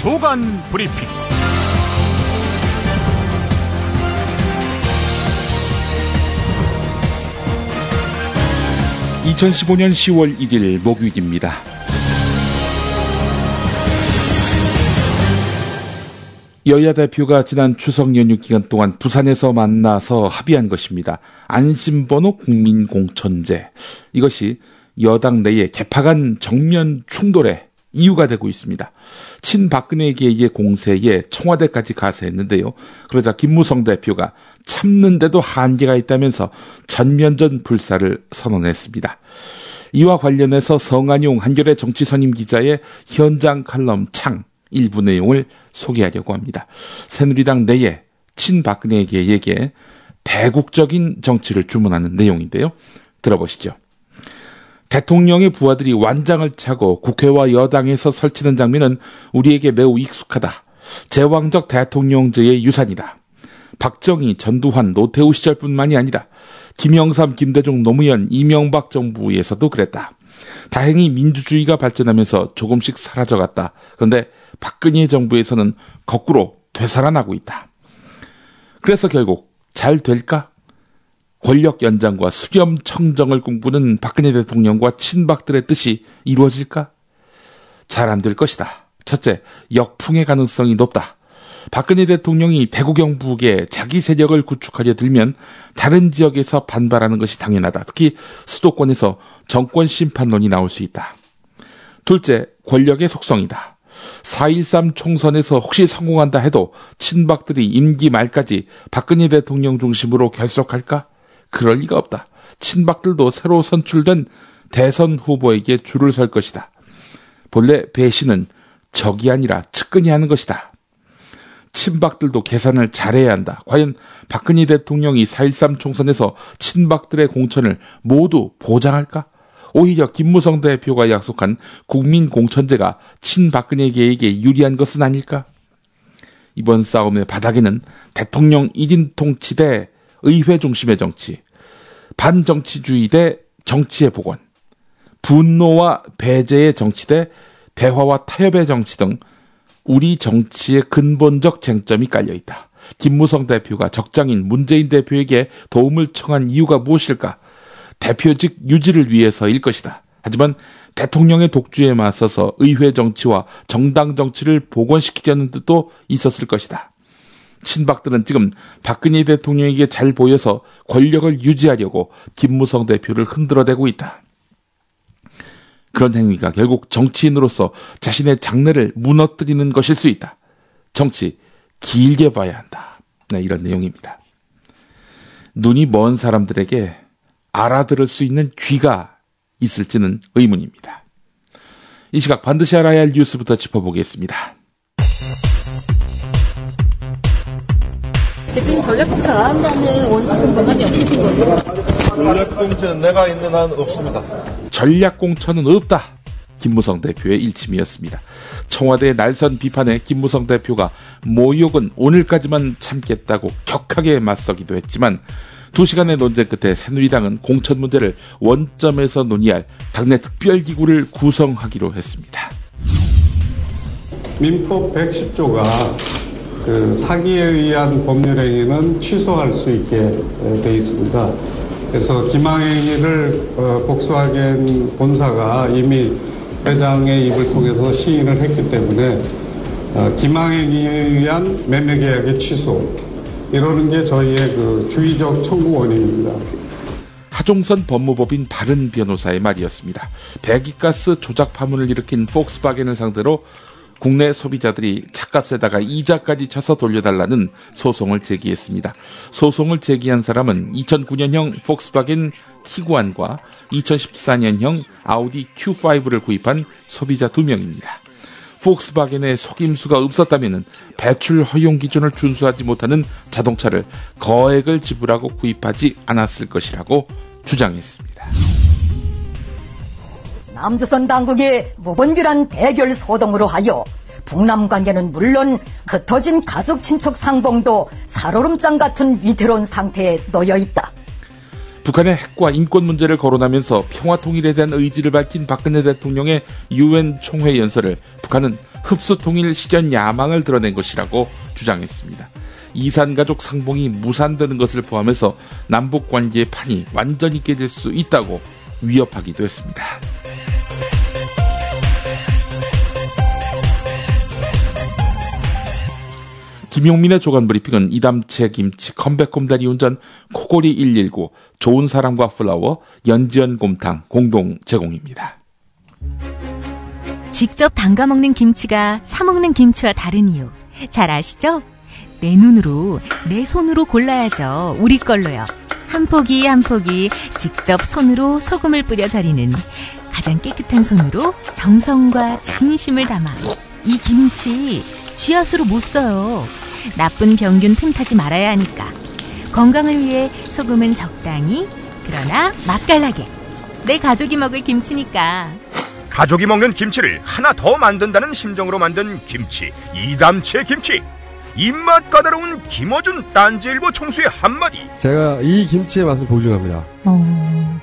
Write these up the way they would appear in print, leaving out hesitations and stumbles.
조간 브리핑. 2015년 10월 1일 목요일입니다. 여야 대표가 지난 추석 연휴 기간 동안 부산에서 만나서 합의한 것입니다. 안심번호 국민공천제. 이것이 여당 내에 개파간 정면 충돌의 이유가 되고 있습니다. 친박근혜계의 공세에 청와대까지 가세했는데요. 그러자 김무성 대표가 참는데도 한계가 있다면서 전면전 불사를 선언했습니다. 이와 관련해서 성한용 한겨레 정치선임 기자의 현장 칼럼 창 일부 내용을 소개하려고 합니다. 새누리당 내에 친박근혜계에게 대국적인 정치를 주문하는 내용인데요. 들어보시죠. 대통령의 부하들이 완장을 차고 국회와 여당에서 설치는 장면은 우리에게 매우 익숙하다. 제왕적 대통령제의 유산이다. 박정희, 전두환, 노태우 시절뿐만이 아니라 김영삼, 김대중, 노무현, 이명박 정부에서도 그랬다. 다행히 민주주의가 발전하면서 조금씩 사라져갔다. 그런데 박근혜 정부에서는 거꾸로 되살아나고 있다. 그래서 결국 잘 될까? 권력 연장과 수렴 청정을 꿈꾸는 박근혜 대통령과 친박들의 뜻이 이루어질까? 잘 안 될 것이다. 첫째, 역풍의 가능성이 높다. 박근혜 대통령이 대구 경북에 자기 세력을 구축하려 들면 다른 지역에서 반발하는 것이 당연하다. 특히 수도권에서 정권 심판론이 나올 수 있다. 둘째, 권력의 속성이다. 4.13 총선에서 혹시 성공한다 해도 친박들이 임기 말까지 박근혜 대통령 중심으로 결속할까? 그럴 리가 없다. 친박들도 새로 선출된 대선 후보에게 줄을 설 것이다. 본래 배신은 적이 아니라 측근이 하는 것이다. 친박들도 계산을 잘해야 한다. 과연 박근혜 대통령이 4.13 총선에서 친박들의 공천을 모두 보장할까? 오히려 김무성 대표가 약속한 국민공천제가 친박근혜계에게 유리한 것은 아닐까? 이번 싸움의 바닥에는 대통령 1인 통치 대 의회 중심의 정치, 반정치주의 대 정치의 복원, 분노와 배제의 정치 대 대화와 타협의 정치 등 우리 정치의 근본적 쟁점이 깔려있다. 김무성 대표가 적장인 문재인 대표에게 도움을 청한 이유가 무엇일까? 대표직 유지를 위해서일 것이다. 하지만 대통령의 독주에 맞서서 의회 정치와 정당 정치를 복원시키려는 뜻도 있었을 것이다. 친박들은 지금 박근혜 대통령에게 잘 보여서 권력을 유지하려고 김무성 대표를 흔들어대고 있다. 그런 행위가 결국 정치인으로서 자신의 장래를 무너뜨리는 것일 수 있다. 정치 길게 봐야 한다. 네, 이런 내용입니다. 눈이 먼 사람들에게 알아들을 수 있는 귀가 있을지는 의문입니다. 이 시각 반드시 알아야 할 뉴스부터 짚어보겠습니다. 대표님 전략공천 안 한다는 원칙은 변함이 없으신 거죠? 전략공천은 내가 있는 한 없습니다. 전략공천은 없다. 김무성 대표의 일침이었습니다. 청와대의 날선 비판에 김무성 대표가 모욕은 오늘까지만 참겠다고 격하게 맞서기도 했지만 2시간의 논쟁 끝에 새누리당은 공천 문제를 원점에서 논의할 당내 특별기구를 구성하기로 했습니다. 민법 110조가 사기에 의한 법률행위는 취소할 수 있게 돼 있습니다. 그래서 기망행위를 복수하기엔 본사가 이미 회장의 입을 통해서 시인을 했기 때문에 기망행위에 의한 매매계약의 취소, 이러는 게 저희의 주의적 청구 원인입니다. 하종선 법무법인 바른 변호사의 말이었습니다. 배기가스 조작 파문을 일으킨 폭스바겐을 상대로 국내 소비자들이 차값에다가 이자까지 쳐서 돌려달라는 소송을 제기했습니다. 소송을 제기한 사람은 2009년형 폭스바겐 티구안과 2014년형 아우디 Q5를 구입한 소비자 2명입니다. 폭스바겐의 속임수가 없었다면 배출 허용 기준을 준수하지 못하는 자동차를 거액을 지불하고 구입하지 않았을 것이라고 주장했습니다. 남조선 당국이 무분별한 대결 소동으로 하여 북남 관계는 물론 흩어진 가족 친척 상봉도 살얼음장 같은 위태로운 상태에 놓여 있다. 북한의 핵과 인권 문제를 거론하면서 평화 통일에 대한 의지를 밝힌 박근혜 대통령의 UN 총회 연설을 북한은 흡수통일 실현 야망을 드러낸 것이라고 주장했습니다. 이산가족 상봉이 무산되는 것을 포함해서 남북관계의 판이 완전히 깨질 수 있다고 위협하기도 했습니다. 김용민의 조간 브리핑은 이담채 김치, 컴백홈 대리운전, 코골이 119, 좋은 사람과 플라워, 연지연 곰탕 공동 제공입니다. 직접 담가 먹는 김치가 사 먹는 김치와 다른 이유 잘 아시죠? 내 눈으로, 내 손으로 골라야죠. 우리 걸로요. 한 포기 한 포기 직접 손으로 소금을 뿌려 절이는 가장 깨끗한 손으로 정성과 진심을 담아 이 김치 지하수로 못 써요. 나쁜 병균 틈타지 말아야 하니까. 건강을 위해 소금은 적당히, 그러나 맛깔나게. 내 가족이 먹을 김치니까. 가족이 먹는 김치를 하나 더 만든다는 심정으로 만든 김치, 이담채 김치. 입맛 까다로운 김어준 딴지일보 총수의 한마디. 제가 이 김치의 맛을 보증합니다.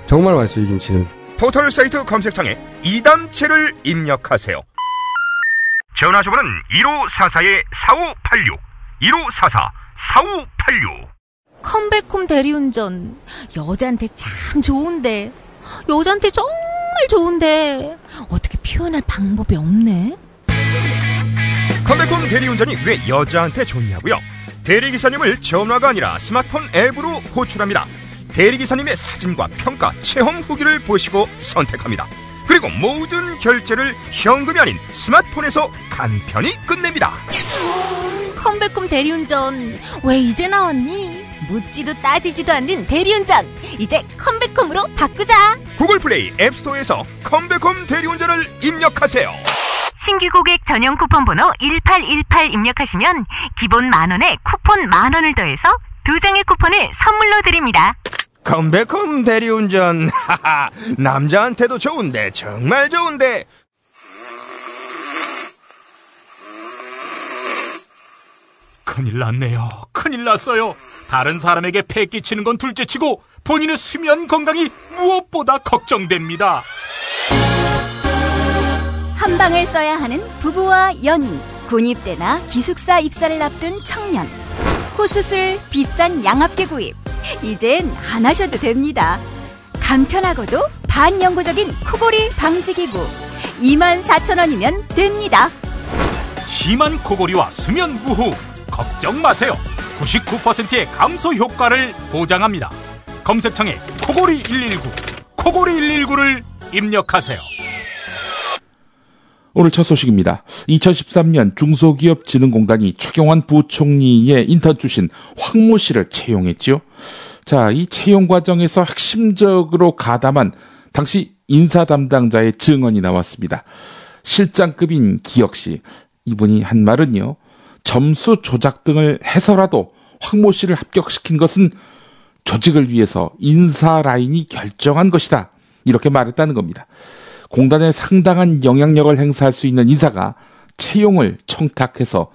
정말 맛있어요, 이 김치는. 포털 사이트 검색창에 이담채를 입력하세요. 전화주문은 1544-4586 1544-4586. 컴백홈 대리운전. 여자한테 참 좋은데. 여자한테 정말 좋은데. 어떻게 표현할 방법이 없네. 컴백홈 대리운전이 왜 여자한테 좋냐고요? 대리기사님을 전화가 아니라 스마트폰 앱으로 호출합니다. 대리기사님의 사진과 평가, 체험 후기를 보시고 선택합니다. 그리고 모든 결제를 현금이 아닌 스마트폰에서 간편히 끝냅니다. 컴백홈 대리운전 왜 이제 나왔니? 묻지도 따지지도 않는 대리운전, 이제 컴백홈으로 바꾸자. 구글 플레이 앱스토어에서 컴백홈 대리운전을 입력하세요. 신규 고객 전용 쿠폰 번호 1818 입력하시면 기본 10,000원에 쿠폰 10,000원을 더해서 2장의 쿠폰을 선물로 드립니다. 컴백홈 대리운전. 하하, 남자한테도 좋은데, 정말 좋은데. 큰일 났네요. 큰일 났어요. 다른 사람에게 폐 끼치는 건 둘째치고 본인의 수면 건강이 무엇보다 걱정됩니다. 한 방을 써야 하는 부부와 연인, 군입대나 기숙사 입사를 앞둔 청년, 코수술, 비싼 양압기 구입, 이젠 안 하셔도 됩니다. 간편하고도 반영구적인 코골이 방지기구 24,000원이면 됩니다. 심한 코골이와 수면 무호 걱정 마세요. 99%의 감소 효과를 보장합니다. 검색창에 코골이 119, 코골이 119를 입력하세요. 오늘 첫 소식입니다. 2013년 중소기업진흥공단이 최경환 부총리의 인턴 출신 황모 씨를 채용했지요. 자, 이 채용 과정에서 핵심적으로 가담한 당시 인사 담당자의 증언이 나왔습니다. 실장급인 기혁 씨, 이분이 한 말은요, 점수 조작 등을 해서라도 황모 씨를 합격시킨 것은 조직을 위해서 인사 라인이 결정한 것이다, 이렇게 말했다는 겁니다. 공단에 상당한 영향력을 행사할 수 있는 인사가 채용을 청탁해서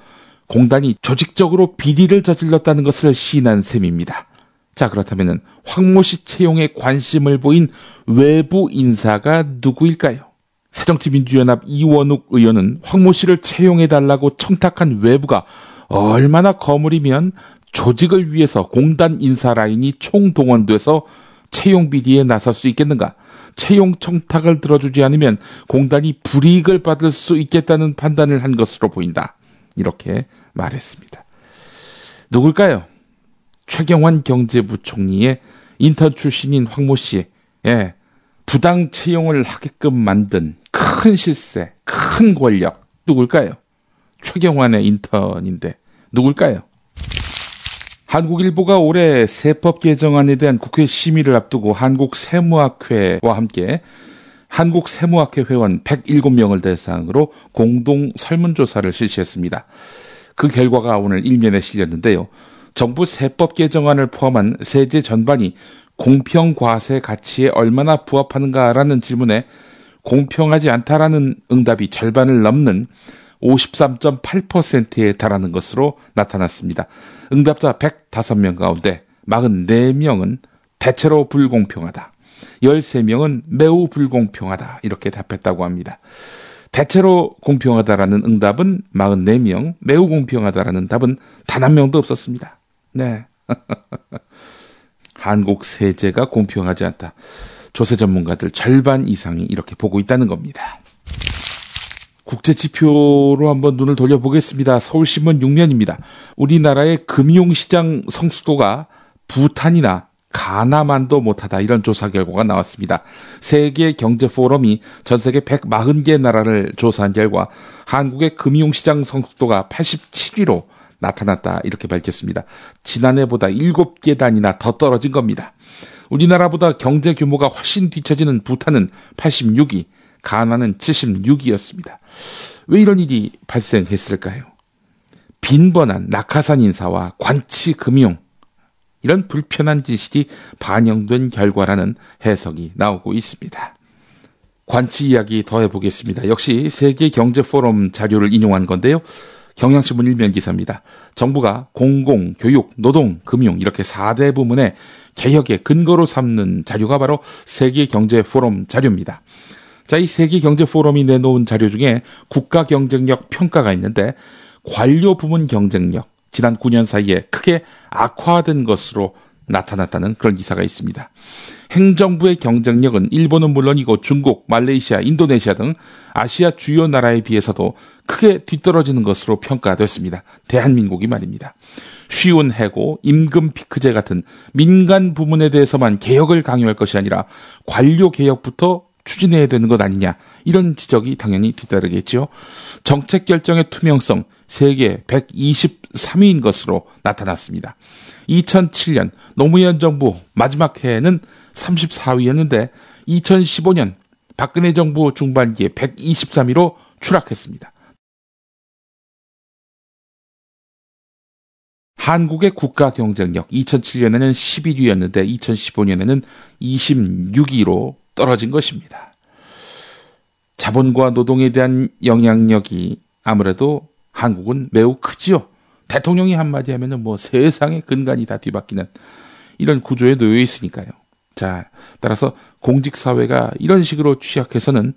공단이 조직적으로 비리를 저질렀다는 것을 시인한 셈입니다. 자, 그렇다면 황모 씨 채용에 관심을 보인 외부 인사가 누구일까요? 새정치민주연합 이원욱 의원은 황모 씨를 채용해달라고 청탁한 외부가 얼마나 거물이면 조직을 위해서 공단 인사 라인이 총동원돼서 채용 비리에 나설 수 있겠는가? 채용 청탁을 들어주지 않으면 공단이 불이익을 받을 수 있겠다는 판단을 한 것으로 보인다, 이렇게 말했습니다. 누굴까요? 최경환 경제부총리의 인턴 출신인 황모 씨, 부당 채용을 하게끔 만든 큰 실세, 큰 권력, 누굴까요? 최경환의 인턴인데 누굴까요? 한국일보가 올해 세법 개정안에 대한 국회 심의를 앞두고 한국세무학회와 함께 한국세무학회 회원 107명을 대상으로 공동 설문조사를 실시했습니다. 그 결과가 오늘 일면에 실렸는데요. 정부 세법 개정안을 포함한 세제 전반이 공평과세 가치에 얼마나 부합하는가라는 질문에 공평하지 않다라는 응답이 절반을 넘는 53.8%에 달하는 것으로 나타났습니다. 응답자 105명 가운데 44명은 대체로 불공평하다, 13명은 매우 불공평하다, 이렇게 답했다고 합니다. 대체로 공평하다라는 응답은 44명, 매우 공평하다라는 답은 단 한 명도 없었습니다. 네. 한국 세제가 공평하지 않다. 조세 전문가들 절반 이상이 이렇게 보고 있다는 겁니다. 국제 지표로 한번 눈을 돌려보겠습니다. 서울신문 6면입니다. 우리나라의 금융시장 성숙도가 부탄이나 가나만도 못하다, 이런 조사 결과가 나왔습니다. 세계경제포럼이 전세계 140개 나라를 조사한 결과 한국의 금융시장 성숙도가 87위로 나타났다, 이렇게 밝혔습니다. 지난해보다 7계단이나 더 떨어진 겁니다. 우리나라보다 경제 규모가 훨씬 뒤처지는 부탄은 86위, 가나는 76위였습니다. 왜 이런 일이 발생했을까요? 빈번한 낙하산 인사와 관치 금융, 이런 불편한 지식이 반영된 결과라는 해석이 나오고 있습니다. 관치 이야기 더 해보겠습니다. 역시 세계경제포럼 자료를 인용한 건데요. 경향신문 1면 기사입니다. 정부가 공공, 교육, 노동, 금융 이렇게 4대 부문의 개혁의 근거로 삼는 자료가 바로 세계경제포럼 자료입니다. 자, 이 세계경제포럼이 내놓은 자료 중에 국가 경쟁력 평가가 있는데 관료 부문 경쟁력, 지난 9년 사이에 크게 악화된 것으로 나타났다는 그런 기사가 있습니다. 행정부의 경쟁력은 일본은 물론이고 중국, 말레이시아, 인도네시아 등 아시아 주요 나라에 비해서도 크게 뒤떨어지는 것으로 평가됐습니다. 대한민국이 말입니다. 쉬운 해고, 임금 피크제 같은 민간 부문에 대해서만 개혁을 강요할 것이 아니라 관료 개혁부터 추진해야 되는 것 아니냐, 이런 지적이 당연히 뒤따르겠죠. 정책 결정의 투명성 세계 123위인 것으로 나타났습니다. 2007년 노무현 정부 마지막 해에는 34위였는데 2015년 박근혜 정부 중반기에 123위로 추락했습니다. 한국의 국가 경쟁력 2007년에는 11위였는데 2015년에는 26위로 떨어진 것입니다. 자본과 노동에 대한 영향력이 아무래도 한국은 매우 크지요. 대통령이 한마디 하면은 뭐 세상의 근간이 다 뒤바뀌는 이런 구조에 놓여 있으니까요. 자, 따라서 공직사회가 이런 식으로 취약해서는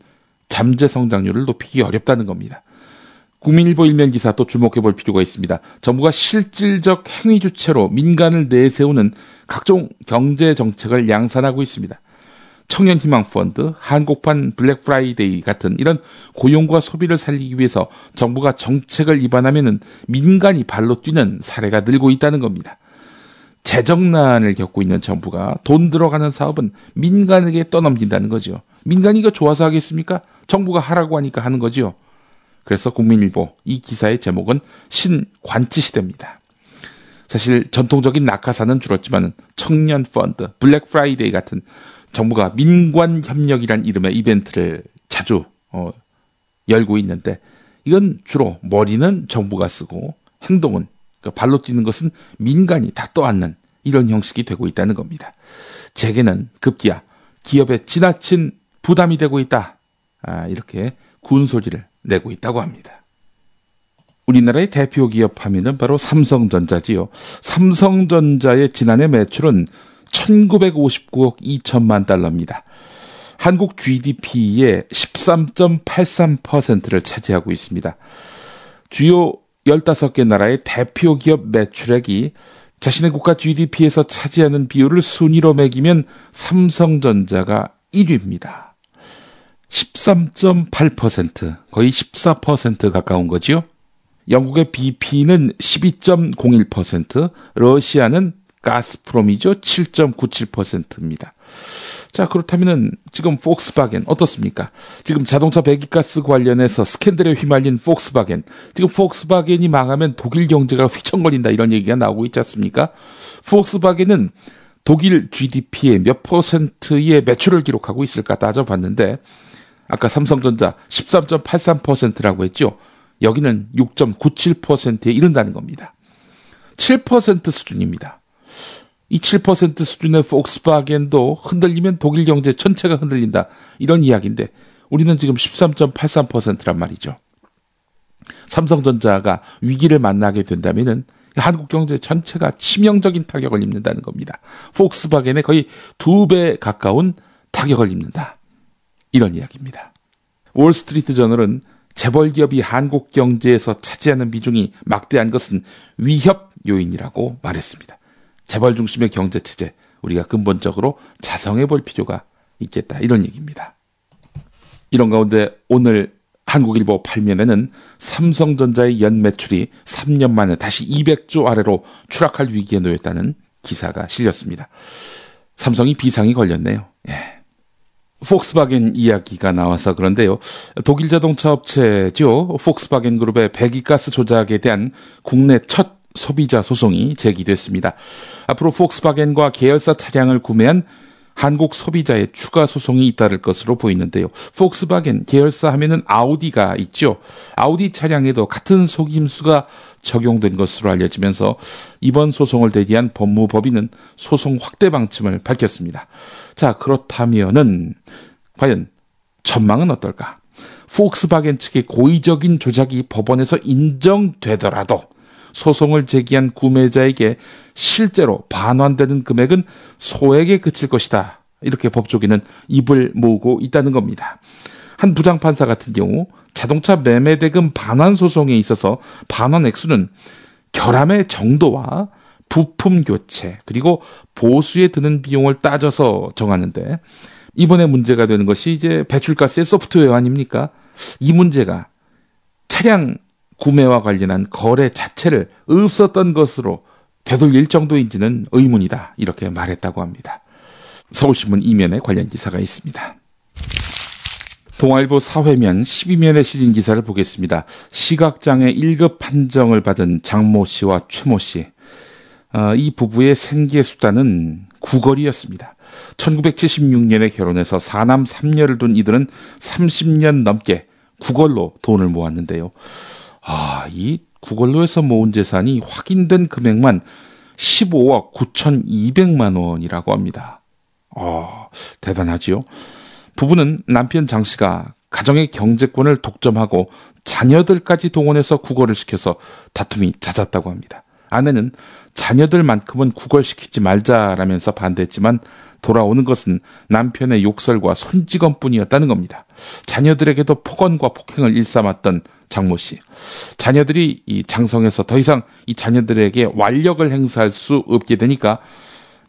잠재 성장률을 높이기 어렵다는 겁니다. 국민일보 일면 기사 또 주목해 볼 필요가 있습니다. 정부가 실질적 행위 주체로 민간을 내세우는 각종 경제 정책을 양산하고 있습니다. 청년희망펀드, 한국판 블랙프라이데이 같은 이런 고용과 소비를 살리기 위해서 정부가 정책을 입안하면은 민간이 발로 뛰는 사례가 늘고 있다는 겁니다. 재정난을 겪고 있는 정부가 돈 들어가는 사업은 민간에게 떠넘긴다는 거죠. 민간이 이거 좋아서 하겠습니까? 정부가 하라고 하니까 하는 거죠. 그래서 국민일보 이 기사의 제목은 신관치시대입니다. 사실 전통적인 낙하산은 줄었지만 청년 펀드, 블랙 프라이데이 같은 정부가 민관협력이란 이름의 이벤트를 자주 열고 있는데 이건 주로 머리는 정부가 쓰고 행동은, 그러니까 발로 뛰는 것은 민간이 다 떠안는 이런 형식이 되고 있다는 겁니다. 재계는 급기야 기업에 지나친 부담이 되고 있다. 이렇게 군소리를 내고 있다고 합니다. 우리나라의 대표 기업 하면은 바로 삼성전자지요. 삼성전자의 지난해 매출은 1959억 2천만 달러입니다. 한국 GDP의 13.83%를 차지하고 있습니다. 주요 15개 나라의 대표 기업 매출액이 자신의 국가 GDP에서 차지하는 비율을 순위로 매기면 삼성전자가 1위입니다. 13.8%, 거의 14% 가까운 거죠. 영국의 BP는 12.01%, 러시아는 가스프롬이죠. 7.97%입니다. 자, 그렇다면은 지금 폭스바겐 어떻습니까? 지금 자동차 배기가스 관련해서 스캔들에 휘말린 폭스바겐. 지금 폭스바겐이 망하면 독일 경제가 휘청거린다 이런 얘기가 나오고 있지 않습니까? 폭스바겐은 독일 GDP의 몇 %의 매출을 기록하고 있을까 따져봤는데 아까 삼성전자 13.83%라고 했죠. 여기는 6.97%에 이른다는 겁니다. 7% 수준입니다. 이 7% 수준의 폭스바겐도 흔들리면 독일 경제 전체가 흔들린다. 이런 이야기인데 우리는 지금 13.83%란 말이죠. 삼성전자가 위기를 만나게 된다면은 한국 경제 전체가 치명적인 타격을 입는다는 겁니다. 폭스바겐의 거의 2배 가까운 타격을 입는다. 이런 이야기입니다. 월스트리트 저널은 재벌 기업이 한국 경제에서 차지하는 비중이 막대한 것은 위협 요인이라고 말했습니다. 재벌 중심의 경제 체제, 우리가 근본적으로 자성해 볼 필요가 있겠다, 이런 얘기입니다. 이런 가운데 오늘 한국일보 8면에는 삼성전자의 연 매출이 3년 만에 다시 200조 아래로 추락할 위기에 놓였다는 기사가 실렸습니다. 삼성이 비상이 걸렸네요. 예. 폭스바겐 이야기가 나와서 그런데요. 독일 자동차 업체죠. 폭스바겐 그룹의 배기가스 조작에 대한 국내 첫 소비자 소송이 제기됐습니다. 앞으로 폭스바겐과 계열사 차량을 구매한 한국 소비자의 추가 소송이 잇따를 것으로 보이는데요. 폭스바겐 계열사 하면은 아우디가 있죠. 아우디 차량에도 같은 속임수가 적용된 것으로 알려지면서 이번 소송을 대리한 법무법인은 소송 확대 방침을 밝혔습니다. 자, 그렇다면은 과연 전망은 어떨까? 폭스바겐 측의 고의적인 조작이 법원에서 인정되더라도 소송을 제기한 구매자에게 실제로 반환되는 금액은 소액에 그칠 것이다. 이렇게 법조계는 입을 모으고 있다는 겁니다. 한 부장판사 같은 경우 자동차 매매대금 반환 소송에 있어서 반환 액수는 결함의 정도와 부품 교체 그리고 보수에 드는 비용을 따져서 정하는데, 이번에 문제가 되는 것이 이제 배출가스의 소프트웨어 아닙니까? 이 문제가 차량 구매와 관련한 거래 자체를 없었던 것으로 되돌릴 정도인지는 의문이다, 이렇게 말했다고 합니다. 서울신문 2면에 관련 기사가 있습니다. 동아일보 사회면 12면의 실린 기사를 보겠습니다. 시각장애 1급 판정을 받은 장모 씨와 최모 씨, 이 부부의 생계수단은 구걸이었습니다. 1976년에 결혼해서 4남 3녀를 둔 이들은 30년 넘게 구걸로 돈을 모았는데요. 이 구걸로 해서 모은 재산이 확인된 금액만 15억 9,200만 원이라고 합니다. 대단하지요. 부부는 남편 장 씨가 가정의 경제권을 독점하고 자녀들까지 동원해서 구걸을 시켜서 다툼이 잦았다고 합니다. 아내는 자녀들만큼은 구걸시키지 말자라면서 반대했지만 돌아오는 것은 남편의 욕설과 손찌검뿐이었다는 겁니다. 자녀들에게도 폭언과 폭행을 일삼았던 장모 씨. 자녀들이 이 장성에서 더 이상 이 자녀들에게 완력을 행사할 수 없게 되니까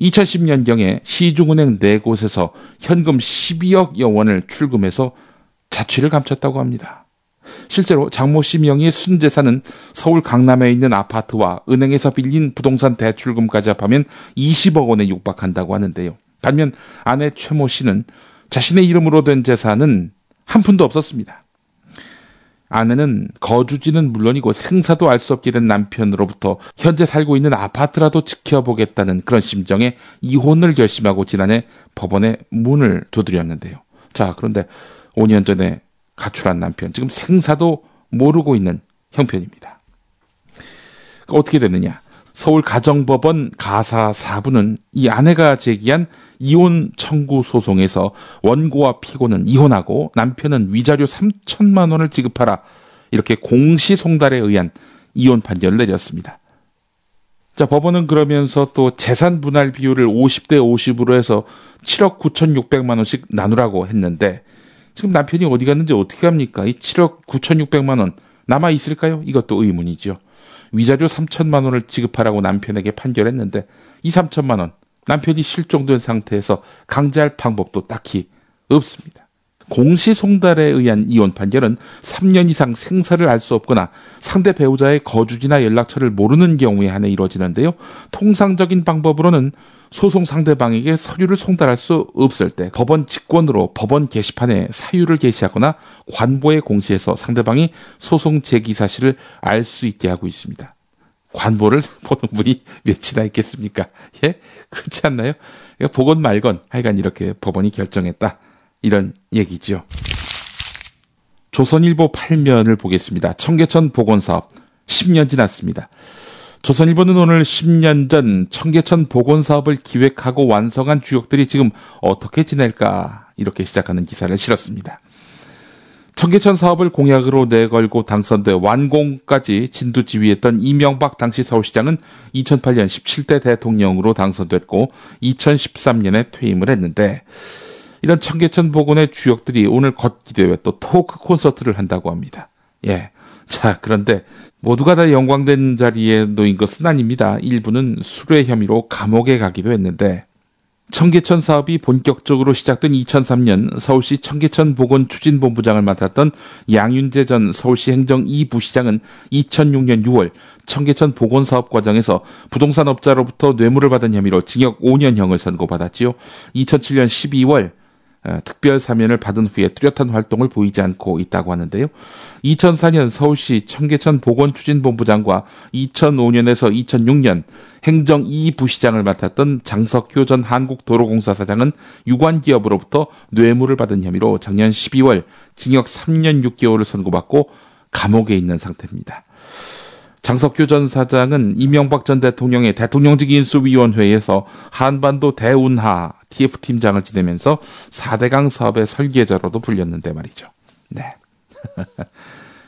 2010년경에 시중은행 4곳에서 현금 12억여 원을 출금해서 자취를 감췄다고 합니다. 실제로 장모 씨 명의의 순재산은 서울 강남에 있는 아파트와 은행에서 빌린 부동산 대출금까지 합하면 20억 원에 육박한다고 하는데요. 반면 아내 최모 씨는 자신의 이름으로 된 재산은 한 푼도 없었습니다. 아내는 거주지는 물론이고 생사도 알 수 없게 된 남편으로부터 현재 살고 있는 아파트라도 지켜보겠다는 그런 심정에 이혼을 결심하고 지난해 법원에 문을 두드렸는데요. 자, 그런데 5년 전에 가출한 남편, 지금 생사도 모르고 있는 형편입니다. 어떻게 됐느냐? 서울가정법원 가사 4부는 이 아내가 제기한 이혼 청구 소송에서 원고와 피고는 이혼하고 남편은 위자료 3천만 원을 지급하라, 이렇게 공시송달에 의한 이혼 판결을 내렸습니다. 자, 법원은 그러면서 또 재산 분할 비율을 50대 50으로 해서 7억 9,600만 원씩 나누라고 했는데, 지금 남편이 어디 갔는지 어떻게 합니까? 이 7억 9,600만 원 남아 있을까요? 이것도 의문이죠. 위자료 3천만 원을 지급하라고 남편에게 판결했는데 이 3천만 원 남편이 실종된 상태에서 강제할 방법도 딱히 없습니다. 공시송달에 의한 이혼 판결은 3년 이상 생사를 알 수 없거나 상대 배우자의 거주지나 연락처를 모르는 경우에 한해 이루어지는데요. 통상적인 방법으로는 소송 상대방에게 서류를 송달할 수 없을 때 법원 직권으로 법원 게시판에 사유를 게시하거나 관보에 공시해서 상대방이 소송 제기 사실을 알 수 있게 하고 있습니다. 관보를 보는 분이 몇이나 있겠습니까? 예? 그렇지 않나요? 보건 말건 하여간 이렇게 법원이 결정했다, 이런 얘기죠. 조선일보 8면을 보겠습니다. 청계천 복원사업 10년 지났습니다. 조선일보는 오늘 10년 전 청계천 복원사업을 기획하고 완성한 주역들이 지금 어떻게 지낼까, 이렇게 시작하는 기사를 실었습니다. 청계천 사업을 공약으로 내걸고 당선돼 완공까지 진두지휘했던 이명박 당시 서울시장은 2008년 17대 대통령으로 당선됐고 2013년에 퇴임을 했는데, 이런 청계천 복원의 주역들이 오늘 걷기대회 또 토크 콘서트를 한다고 합니다. 예. 자, 그런데 모두가 다 영광된 자리에 놓인 것은 아닙니다. 일부는 수뢰 혐의로 감옥에 가기도 했는데 청계천 사업이 본격적으로 시작된 2003년 서울시 청계천 복원추진본부장을 맡았던 양윤재 전 서울시 행정 2부시장은 2006년 6월 청계천 복원사업 과정에서 부동산 업자로부터 뇌물을 받은 혐의로 징역 5년형을 선고받았지요. 2007년 12월 특별 사면을 받은 후에 뚜렷한 활동을 보이지 않고 있다고 하는데요. 2004년 서울시 청계천 복원추진본부장과 2005년에서 2006년 행정 2부시장을 맡았던 장석효 전 한국도로공사 사장은 유관기업으로부터 뇌물을 받은 혐의로 작년 12월 징역 3년 6개월을 선고받고 감옥에 있는 상태입니다. 장석효 전 사장은 이명박 전 대통령의 대통령직 인수위원회에서 한반도 대운하 TF팀장을 지내면서 4대강 사업의 설계자로도 불렸는데 말이죠. 네.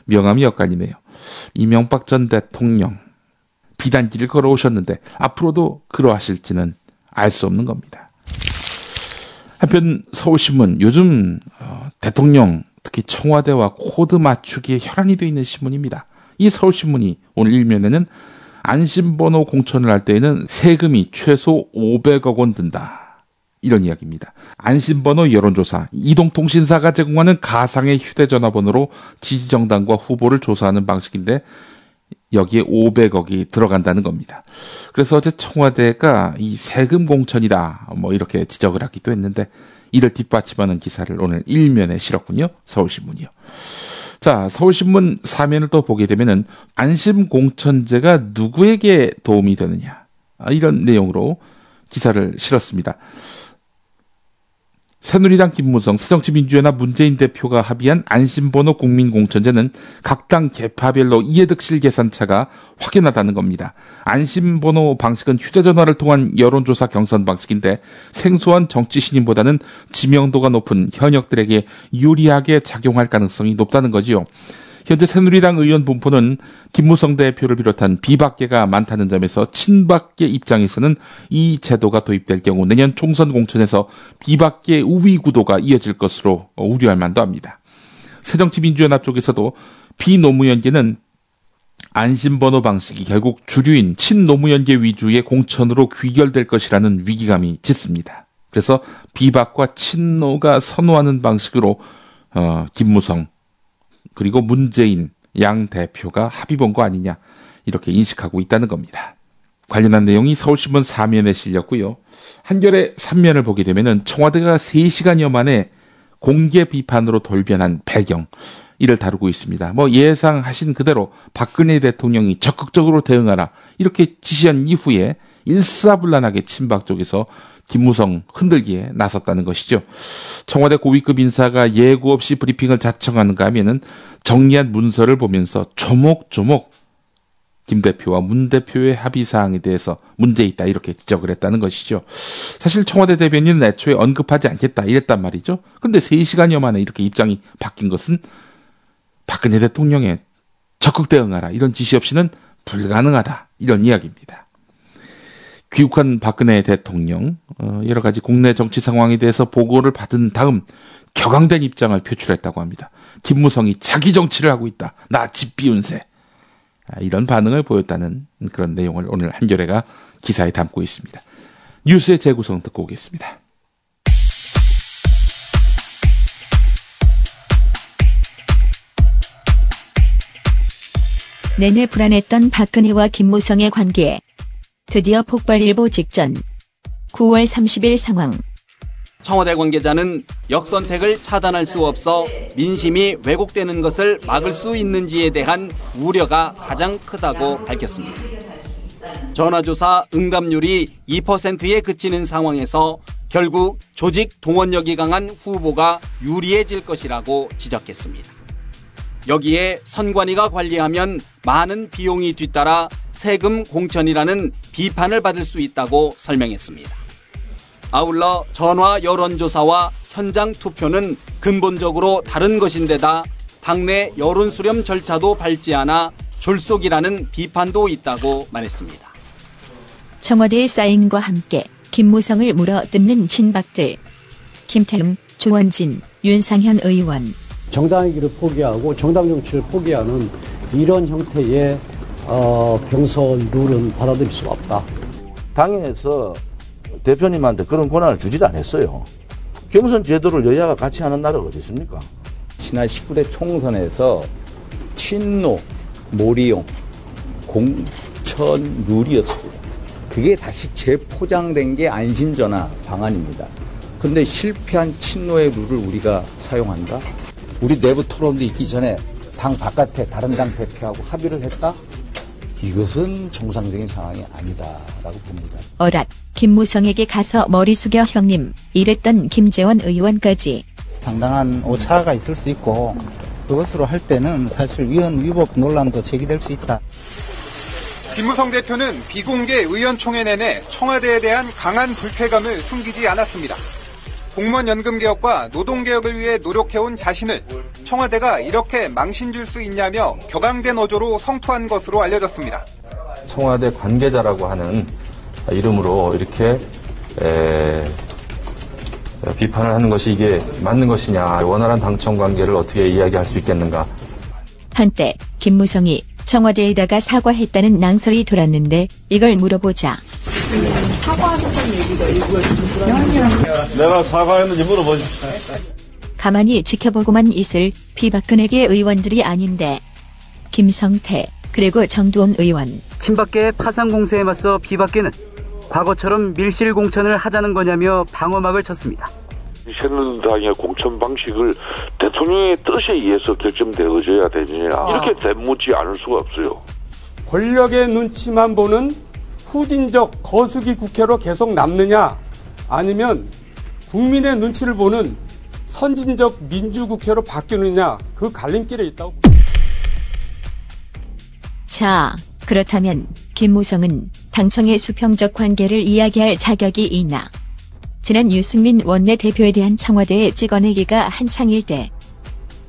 명함이 엇갈리네요. 이명박 전 대통령 비단길을 걸어오셨는데 앞으로도 그러하실지는 알 수 없는 겁니다. 한편 서울신문 요즘 대통령 특히 청와대와 코드 맞추기에 혈안이 되어 있는 신문입니다. 이 서울신문이 오늘 일면에는 안심번호 공천을 할 때에는 세금이 최소 500억 원 든다. 이런 이야기입니다. 안심번호 여론조사, 이동통신사가 제공하는 가상의 휴대전화번호로 지지정당과 후보를 조사하는 방식인데 여기에 500억이 들어간다는 겁니다. 그래서 어제 청와대가 이 세금 공천이다 이렇게 지적을 하기도 했는데 이를 뒷받침하는 기사를 오늘 일면에 실었군요. 서울신문이요. 자, 서울신문 사면을 또 보게 되면은 안심공천제가 누구에게 도움이 되느냐 이런 내용으로 기사를 실었습니다. 새누리당 김무성, 새정치민주연합 문재인 대표가 합의한 안심번호 국민공천제는 각 당 계파별로 이해득실 계산차가 확연하다는 겁니다. 안심번호 방식은 휴대전화를 통한 여론조사 경선 방식인데 생소한 정치 신인보다는 지명도가 높은 현역들에게 유리하게 작용할 가능성이 높다는 거지요. 현재 새누리당 의원 분포는 김무성 대표를 비롯한 비박계가 많다는 점에서 친박계 입장에서는 이 제도가 도입될 경우 내년 총선 공천에서 비박계 우위 구도가 이어질 것으로 우려할 만도 합니다. 새정치민주연합 쪽에서도 비노무현계는 안심번호 방식이 결국 주류인 친노무현계 위주의 공천으로 귀결될 것이라는 위기감이 짙습니다. 그래서 비박과 친노가 선호하는 방식으로 김무성 그리고 문재인 양 대표가 합의 본 거 아니냐 이렇게 인식하고 있다는 겁니다. 관련한 내용이 서울신문 4면에 실렸고요. 한겨레 3면을 보게 되면은 청와대가 3시간여 만에 공개 비판으로 돌변한 배경 이를 다루고 있습니다. 예상하신 그대로 박근혜 대통령이 적극적으로 대응하라 이렇게 지시한 이후에 일사불란하게 친박 쪽에서 김무성 흔들기에 나섰다는 것이죠. 청와대 고위급 인사가 예고 없이 브리핑을 자청하는가 하면은 정리한 문서를 보면서 조목조목 김 대표와 문 대표의 합의 사항에 대해서 문제 있다 이렇게 지적을 했다는 것이죠. 사실 청와대 대변인은 애초에 언급하지 않겠다 이랬단 말이죠. 그런데 3시간여 만에 이렇게 입장이 바뀐 것은 박근혜 대통령의 적극 대응하라 이런 지시 없이는 불가능하다 이런 이야기입니다. 귀국한 박근혜 대통령 여러 가지 국내 정치 상황에 대해서 보고를 받은 다음 격앙된 입장을 표출했다고 합니다. 김무성이 자기 정치를 하고 있다. 나 집 비운 새. 이런 반응을 보였다는 그런 내용을 오늘 한겨레가 기사에 담고 있습니다. 뉴스의 재구성 듣고 오겠습니다. 내내 불안했던 박근혜와 김무성의 관계. 드디어 폭발 일보 직전. 9월 30일 상황. 청와대 관계자는 역선택을 차단할 수 없어 민심이 왜곡되는 것을 막을 수 있는지에 대한 우려가 가장 크다고 밝혔습니다. 전화조사 응답률이 2%에 그치는 상황에서 결국 조직 동원력이 강한 후보가 유리해질 것이라고 지적했습니다. 여기에 선관위가 관리하면 많은 비용이 뒤따라 세금 공천이라는 비판을 받을 수 있다고 설명했습니다. 아울러 전화 여론조사와 현장 투표는 근본적으로 다른 것인데다 당내 여론 수렴 절차도 밟지 않아 졸속이라는 비판도 있다고 말했습니다. 청와대의 사인과 함께 김무성을 물어뜯는 친박들. 김태흠, 조원진, 윤상현 의원. 정당의 길을 포기하고 정당 정치를 포기하는 이런 형태의 경선 룰은 받아들일 수가 없다. 당에서 대표님한테 그런 권한을 주질 않았어요. 경선 제도를 여야가 같이 하는 나라가 어디 있습니까? 지난 19대 총선에서 친노, 몰이용, 공천 룰이었습니다. 그게 다시 재포장된 게 안심전화 방안입니다. 근데 실패한 친노의 룰을 우리가 사용한다? 우리 내부 토론도 있기 전에 당 바깥에 다른 당 대표하고 합의를 했다? 이것은 정상적인 상황이 아니다라고 봅니다. 어랏, 김무성에게 가서 머리 숙여 형님, 이랬던 김재원 의원까지. 상당한 오차가 있을 수 있고 그것으로 할 때는 사실 위헌 위법 논란도 제기될 수 있다. 김무성 대표는 비공개 의원총회 내내 청와대에 대한 강한 불쾌감을 숨기지 않았습니다. 공무원 연금 개혁과 노동 개혁을 위해 노력해온 자신을 청와대가 이렇게 망신 줄 수 있냐며 격앙된 어조로 성토한 것으로 알려졌습니다. 청와대 관계자라고 하는 이름으로 이렇게 비판을 하는 것이 이게 맞는 것이냐, 원활한 당청 관계를 어떻게 이야기할 수 있겠는가. 한때 김무성이 청와대에다가 사과했다는 낭설이 돌았는데 이걸 물어보자. 사과하셨다는 얘기가 이거 내가 사과했는지 물어보십시오. 가만히 지켜보고만 있을 비박근혜계 의원들이 아닌데 김성태 그리고 정두원 의원. 친박계의 파상 공세에 맞서 비박계는 과거처럼 밀실 공천을 하자는 거냐며 방어막을 쳤습니다. 새누리당의 공천 방식을 대통령의 뜻에 의해서 결정되어져야 되느냐, 이렇게 되묻지 않을 수가 없어요. 권력의 눈치만 보는 후진적 거수기 국회로 계속 남느냐, 아니면 국민의 눈치를 보는 선진적 민주국회로 바뀌느냐, 그 갈림길에 있다고. 자, 그렇다면 김무성은 당청의 수평적 관계를 이야기할 자격이 있나? 지난 유승민 원내대표에 대한 청와대의 찍어내기가 한창일 때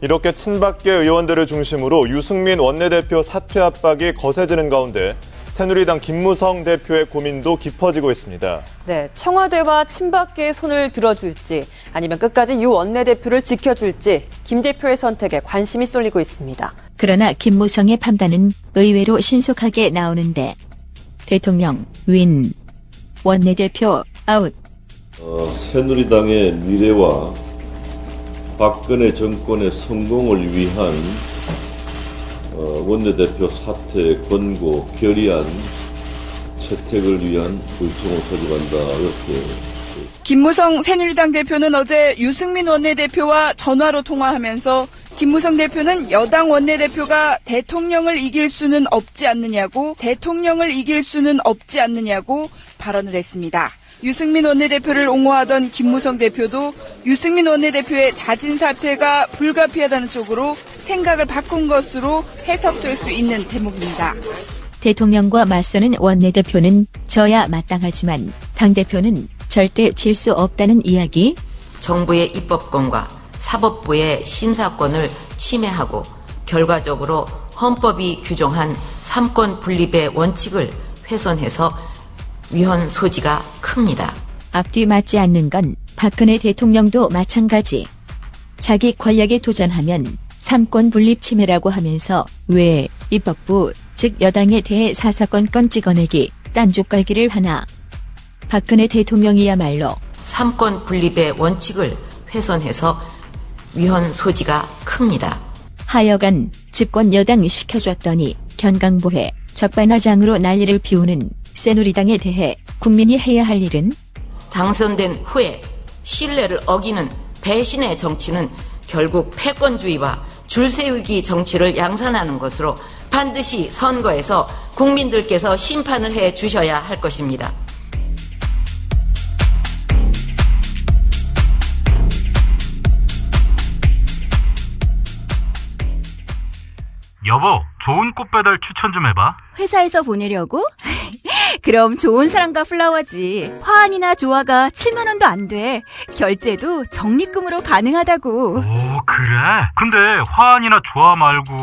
이렇게 친박계 의원들을 중심으로 유승민 원내대표 사퇴 압박이 거세지는 가운데 새누리당 김무성 대표의 고민도 깊어지고 있습니다. 네, 청와대와 친박계의 손을 들어줄지 아니면 끝까지 유 원내대표를 지켜줄지 김 대표의 선택에 관심이 쏠리고 있습니다. 그러나 김무성의 판단은 의외로 신속하게 나오는데 대통령 윈, 원내대표 아웃. 새누리당의 미래와 박근혜 정권의 성공을 위한 원내대표 사퇴 권고 결의안 채택을 위한 의총을 소집한다, 이렇게. 김무성 새누리당 대표는 어제 유승민 원내대표와 전화로 통화하면서 김무성 대표는 여당 원내대표가 대통령을 이길 수는 없지 않느냐고 발언을 했습니다. 유승민 원내대표를 옹호하던 김무성 대표도 유승민 원내대표의 자진 사퇴가 불가피하다는 쪽으로 생각을 바꾼 것으로 해석될 수 있는 대목입니다. 대통령과 맞서는 원내대표는 져야 마땅하지만 당대표는 절대 질 수 없다는 이야기? 정부의 입법권과 사법부의 심사권을 침해하고 결과적으로 헌법이 규정한 삼권 분립의 원칙을 훼손해서 위헌 소지가 큽니다. 앞뒤 맞지 않는 건 박근혜 대통령도 마찬가지. 자기 권력에 도전하면 삼권 분립 침해라고 하면서 왜 입법부, 즉 여당에 대해 사사건건 찍어내기, 딴죽갈기를 하나. 박근혜 대통령이야말로 삼권 분립의 원칙을 훼손해서 위헌 소지가 큽니다. 하여간 집권 여당 시켜줬더니 견강보회, 적반하장으로 난리를 피우는 새누리당에 대해 국민이 해야 할 일은? 당선된 후에 신뢰를 어기는 배신의 정치는 결국 패권주의와 줄세우기 정치를 양산하는 것으로 반드시 선거에서 국민들께서 심판을 해 주셔야 할 것입니다. 여보, 좋은 꽃 배달 추천 좀 해봐. 회사에서 보내려고? 그럼 좋은 사람과 플라워지. 화환이나 조화가 7만 원도 안 돼. 결제도 적립금으로 가능하다고. 오, 그래? 근데 화환이나 조화 말고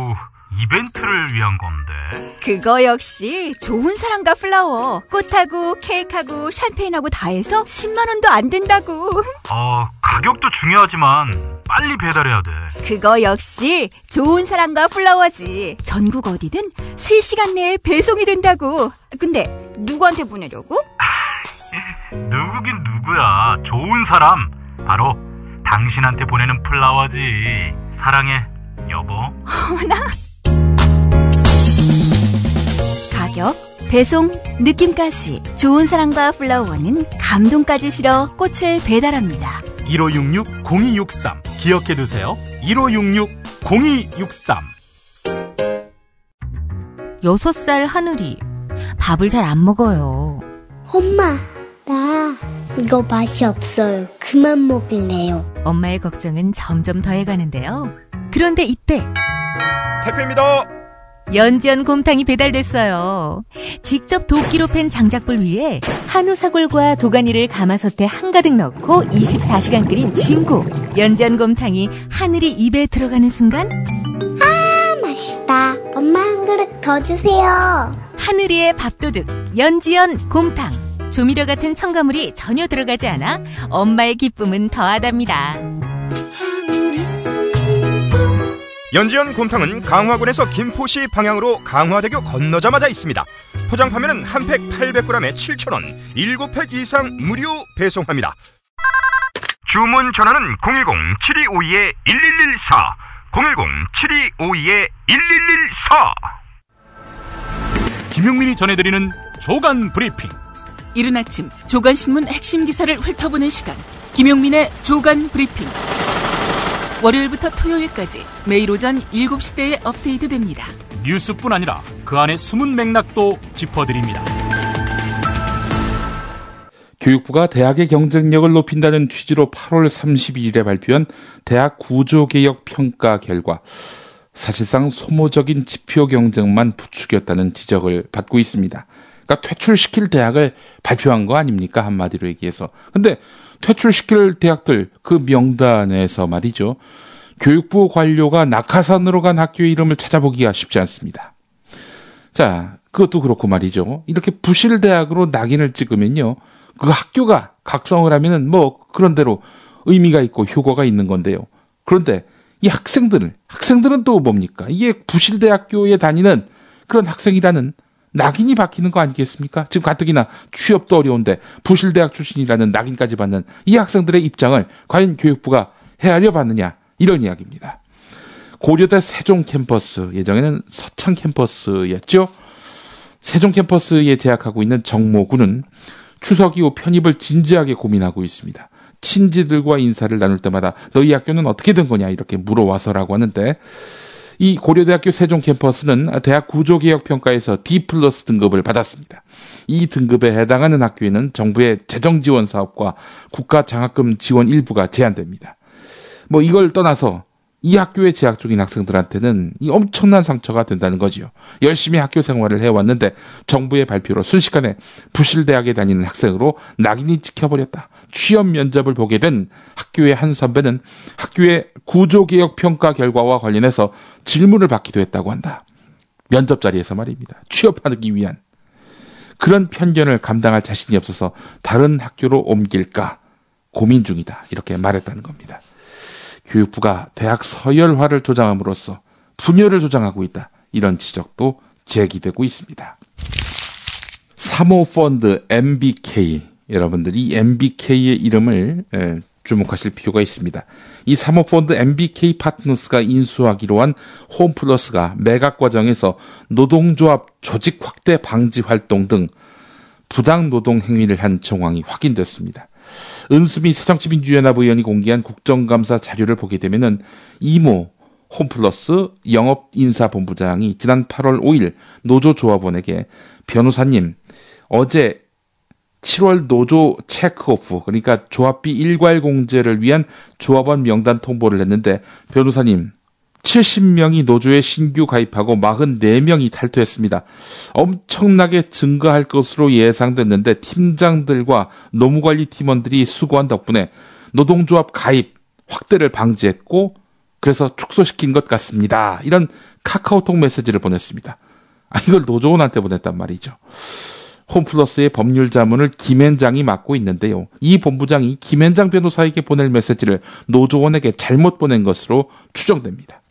이벤트를 위한 건데. 그거 역시 좋은 사람과 플라워. 꽃하고 케이크하고 샴페인하고 다 해서 10만 원도 안 된다고. 그럼 가격도 중요하지만 빨리 배달해야 돼. 그거 역시 좋은 사람과 플라워지. 전국 어디든 3시간 내에 배송이 된다고. 근데 누구한테 보내려고? 누구긴 누구야. 좋은 사람. 바로 당신한테 보내는 플라워지. 사랑해, 여보. 어머나. 가격, 배송, 느낌까지 좋은 사랑과 플라워는 감동까지 실어 꽃을 배달합니다. 1566-0263 기억해두세요. 1566-0263. 6살 하늘이 밥을 잘 안 먹어요. 엄마, 나 이거 맛이 없어요. 그만 먹을래요. 엄마의 걱정은 점점 더해가는데요. 그런데 이때 택배입니다. 연지연 곰탕이 배달됐어요. 직접 도끼로 팬 장작불 위에 한우 사골과 도가니를 가마솥에 한가득 넣고 24시간 끓인 진구. 연지연 곰탕이 하늘이 입에 들어가는 순간, 아, 맛있다. 엄마 한 그릇 더 주세요. 하늘이의 밥도둑 연지연 곰탕. 조미료 같은 첨가물이 전혀 들어가지 않아 엄마의 기쁨은 더하답니다. 연지연 곰탕은 강화군에서 김포시 방향으로 강화대교 건너자마자 있습니다. 포장 판매는 한 팩 800g에 7,000원, 7팩 이상 무료 배송합니다. 주문 전화는 010-7252-1114, 010-7252-1114. 김용민이 전해드리는 조간 브리핑. 이른 아침 조간신문 핵심 기사를 훑어보는 시간, 김용민의 조간 브리핑. 월요일부터 토요일까지 매일 오전 7시대에 업데이트됩니다. 뉴스뿐 아니라 그 안에 숨은 맥락도 짚어드립니다. 교육부가 대학의 경쟁력을 높인다는 취지로 8월 31일에 발표한 대학 구조개혁 평가 결과, 사실상 소모적인 지표 경쟁만 부추겼다는 지적을 받고 있습니다. 그러니까 퇴출시킬 대학을 발표한 거 아닙니까? 한마디로 얘기해서. 근데 퇴출시킬 대학들 그 명단에서 말이죠, 교육부 관료가 낙하산으로 간 학교의 이름을 찾아보기가 쉽지 않습니다. 자, 그것도 그렇고 말이죠, 이렇게 부실대학으로 낙인을 찍으면요, 그 학교가 각성을 하면은 뭐 그런 대로 의미가 있고 효과가 있는 건데요. 그런데 이 학생들은 또 뭡니까? 이게 부실대학교에 다니는 그런 학생이라는 낙인이 박히는 거 아니겠습니까? 지금 가뜩이나 취업도 어려운데 부실대학 출신이라는 낙인까지 받는 이 학생들의 입장을 과연 교육부가 헤아려 봤느냐, 이런 이야기입니다. 고려대 세종 캠퍼스, 예전에는 서창 캠퍼스였죠. 세종 캠퍼스에 재학하고 있는 정모군은 추석 이후 편입을 진지하게 고민하고 있습니다. 친지들과 인사를 나눌 때마다 너희 학교는 어떻게 된 거냐 이렇게 물어와서라고 하는데, 이 고려대학교 세종 캠퍼스는 대학 구조개혁평가에서 D+ 등급을 받았습니다. 이 등급에 해당하는 학교에는 정부의 재정지원 사업과 국가장학금 지원 일부가 제한됩니다. 뭐 이걸 떠나서 이 학교에 재학 중인 학생들한테는 이 엄청난 상처가 된다는 거지요. 열심히 학교 생활을 해왔는데 정부의 발표로 순식간에 부실대학에 다니는 학생으로 낙인이 찍혀버렸다. 취업 면접을 보게 된 학교의 한 선배는 학교의 구조개혁 평가 결과와 관련해서 질문을 받기도 했다고 한다. 면접 자리에서 말입니다. 취업하기 위한. 그런 편견을 감당할 자신이 없어서 다른 학교로 옮길까 고민 중이다, 이렇게 말했다는 겁니다. 교육부가 대학 서열화를 조장함으로써 분열을 조장하고 있다, 이런 지적도 제기되고 있습니다. 사모펀드 MBK, 여러분들이 이 MBK의 이름을 주목하실 필요가 있습니다. 이 사모펀드 MBK 파트너스가 인수하기로 한 홈플러스가 매각 과정에서 노동조합 조직 확대 방지 활동 등 부당 노동 행위를 한 정황이 확인됐습니다. 은수미 새정치민주연합 의원이 공개한 국정감사 자료를 보게 되면은 이모 홈플러스 영업인사본부장이 지난 8월 5일 노조조합원에게 변호사님, 어제 7월 노조 체크오프, 그러니까 조합비 일괄 공제를 위한 조합원 명단 통보를 했는데 변호사님 70명이 노조에 신규 가입하고 44명이 탈퇴했습니다. 엄청나게 증가할 것으로 예상됐는데 팀장들과 노무관리 팀원들이 수고한 덕분에 노동조합 가입 확대를 방지했고 그래서 축소시킨 것 같습니다. 이런 카카오톡 메시지를 보냈습니다. 이걸 노조원한테 보냈단 말이죠. 홈플러스의 법률 자문을 김앤장이 맡고 있는데요. 이 본부장이 김앤장 변호사에게 보낼 메시지를 노조원에게 잘못 보낸 것으로 추정됩니다.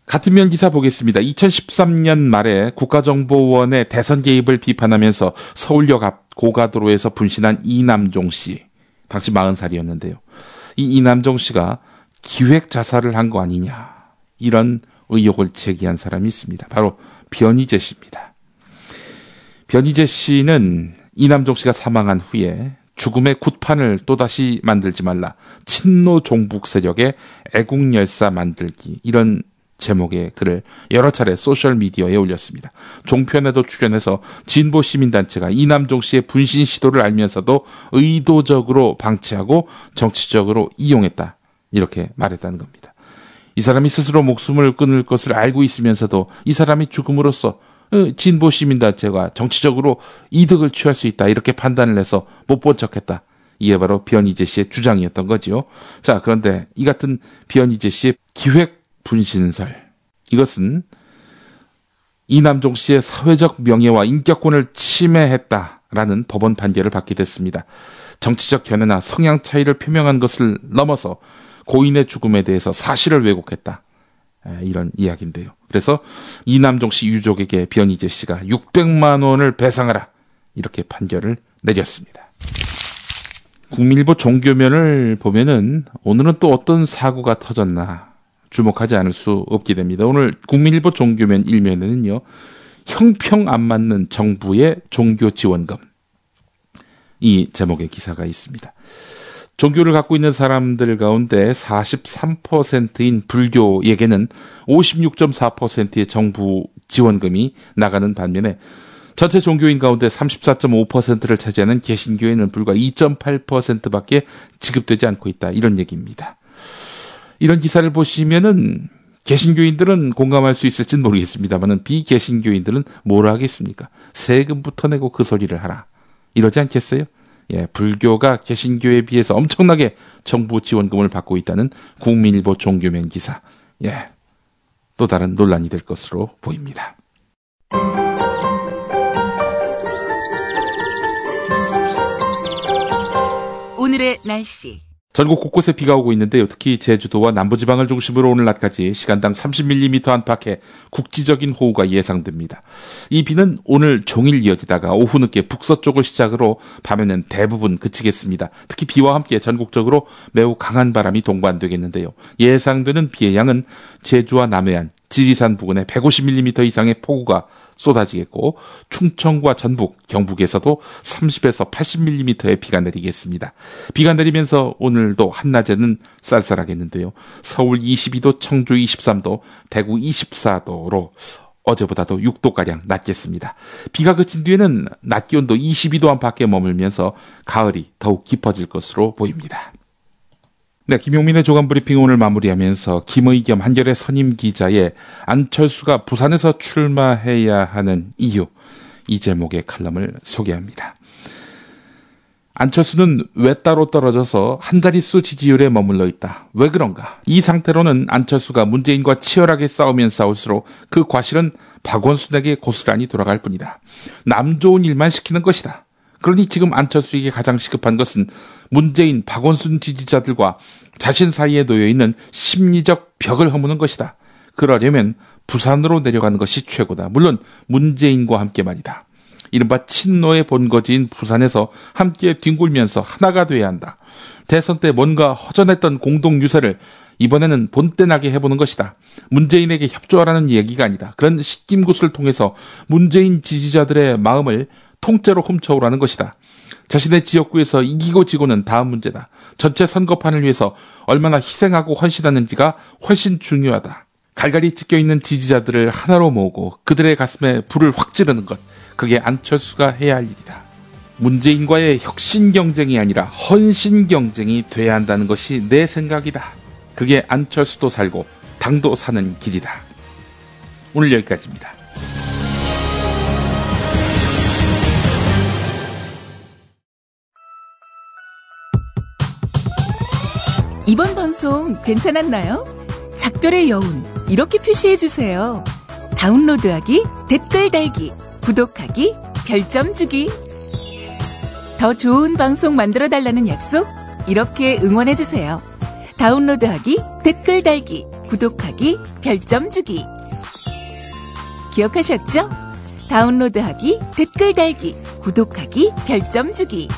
같은 면 기사 보겠습니다. 2013년 말에 국가정보원의 대선 개입을 비판하면서 서울역 앞 고가도로에서 분신한 이남종 씨, 당시 40살이었는데요. 이 이남종 씨가 기획 자살을 한 거 아니냐, 이런 의혹을 제기한 사람이 있습니다. 바로 변희재 씨입니다. 변희재 씨는 이남종 씨가 사망한 후에 죽음의 굿판을 또다시 만들지 말라, 친노 종북 세력의 애국열사 만들기, 이런 제목의 글을 여러 차례 소셜미디어에 올렸습니다. 종편에도 출연해서 진보 시민단체가 이남종 씨의 분신 시도를 알면서도 의도적으로 방치하고 정치적으로 이용했다, 이렇게 말했다는 겁니다. 이 사람이 스스로 목숨을 끊을 것을 알고 있으면서도 이 사람이 죽음으로써 진보 시민단체가 정치적으로 이득을 취할 수 있다, 이렇게 판단을 해서 못 본 척했다. 이게 바로 변희재 씨의 주장이었던 거지요. 자, 그런데 이 같은 변희재 씨의 기획 분신설, 이것은 이남종 씨의 사회적 명예와 인격권을 침해했다라는 법원 판결을 받게 됐습니다. 정치적 견해나 성향 차이를 표명한 것을 넘어서 고인의 죽음에 대해서 사실을 왜곡했다, 이런 이야기인데요. 그래서 이남종 씨 유족에게 변희재 씨가 600만 원을 배상하라, 이렇게 판결을 내렸습니다. 국민일보 종교면을 보면은 오늘은 또 어떤 사고가 터졌나 주목하지 않을 수 없게 됩니다. 오늘 국민일보 종교면 1면에는요, 형평 안 맞는 정부의 종교 지원금, 이 제목의 기사가 있습니다. 종교를 갖고 있는 사람들 가운데 43%인 불교에게는 56.4%의 정부 지원금이 나가는 반면에 전체 종교인 가운데 34.5%를 차지하는 개신교에는 불과 2.8%밖에 지급되지 않고 있다, 이런 얘기입니다. 이런 기사를 보시면은 개신교인들은 공감할 수 있을지는 모르겠습니다만은 비개신교인들은 뭐라 하겠습니까? 세금부터 내고 그 소리를 하라, 이러지 않겠어요? 예, 불교가 개신교에 비해서 엄청나게 정부 지원금을 받고 있다는 국민일보 종교면 기사, 예, 또 다른 논란이 될 것으로 보입니다. 오늘의 날씨. 전국 곳곳에 비가 오고 있는데요. 특히 제주도와 남부지방을 중심으로 오늘 낮까지 시간당 30mm 안팎의 국지적인 호우가 예상됩니다. 이 비는 오늘 종일 이어지다가 오후 늦게 북서쪽을 시작으로 밤에는 대부분 그치겠습니다. 특히 비와 함께 전국적으로 매우 강한 바람이 동반되겠는데요. 예상되는 비의 양은 제주와 남해안, 지리산 부근에 150mm 이상의 폭우가 쏟아지겠고, 충청과 전북, 경북에서도 30에서 80mm의 비가 내리겠습니다. 비가 내리면서 오늘도 한낮에는 쌀쌀하겠는데요. 서울 22도, 청주 23도, 대구 24도로 어제보다도 6도가량 낮겠습니다. 비가 그친 뒤에는 낮 기온도 22도 안팎에 머물면서 가을이 더욱 깊어질 것으로 보입니다. 네, 김용민의 조간브리핑 오늘 마무리하면서 김의겸 한겨레 선임 기자의 안철수가 부산에서 출마해야 하는 이유, 이 제목의 칼럼을 소개합니다. 안철수는 왜 따로 떨어져서 한 자릿수 지지율에 머물러 있다. 왜 그런가? 이 상태로는 안철수가 문재인과 치열하게 싸우면 싸울수록 그 과실은 박원순에게 고스란히 돌아갈 뿐이다. 남 좋은 일만 시키는 것이다. 그러니 지금 안철수에게 가장 시급한 것은 문재인, 박원순 지지자들과 자신 사이에 놓여있는 심리적 벽을 허무는 것이다. 그러려면 부산으로 내려가는 것이 최고다. 물론 문재인과 함께 말이다. 이른바 친노의 본거지인 부산에서 함께 뒹굴면서 하나가 돼야 한다. 대선 때 뭔가 허전했던 공동 유세를 이번에는 본때나게 해보는 것이다. 문재인에게 협조하라는 얘기가 아니다. 그런 시김굿을 통해서 문재인 지지자들의 마음을 통째로 훔쳐오라는 것이다. 자신의 지역구에서 이기고 지고는 다음 문제다. 전체 선거판을 위해서 얼마나 희생하고 헌신하는지가 훨씬 중요하다. 갈갈이 찢겨있는 지지자들을 하나로 모으고 그들의 가슴에 불을 확 지르는 것, 그게 안철수가 해야 할 일이다. 문재인과의 혁신 경쟁이 아니라 헌신 경쟁이 돼야 한다는 것이 내 생각이다. 그게 안철수도 살고 당도 사는 길이다. 오늘 여기까지입니다. 이번 방송 괜찮았나요? 작별의 여운, 이렇게 표시해주세요. 다운로드하기, 댓글 달기, 구독하기, 별점 주기. 더 좋은 방송 만들어 달라는 약속? 이렇게 응원해 주세요. 다운로드하기, 댓글 달기, 구독하기, 별점 주기. 기억하셨죠? 다운로드하기, 댓글 달기, 구독하기, 별점 주기.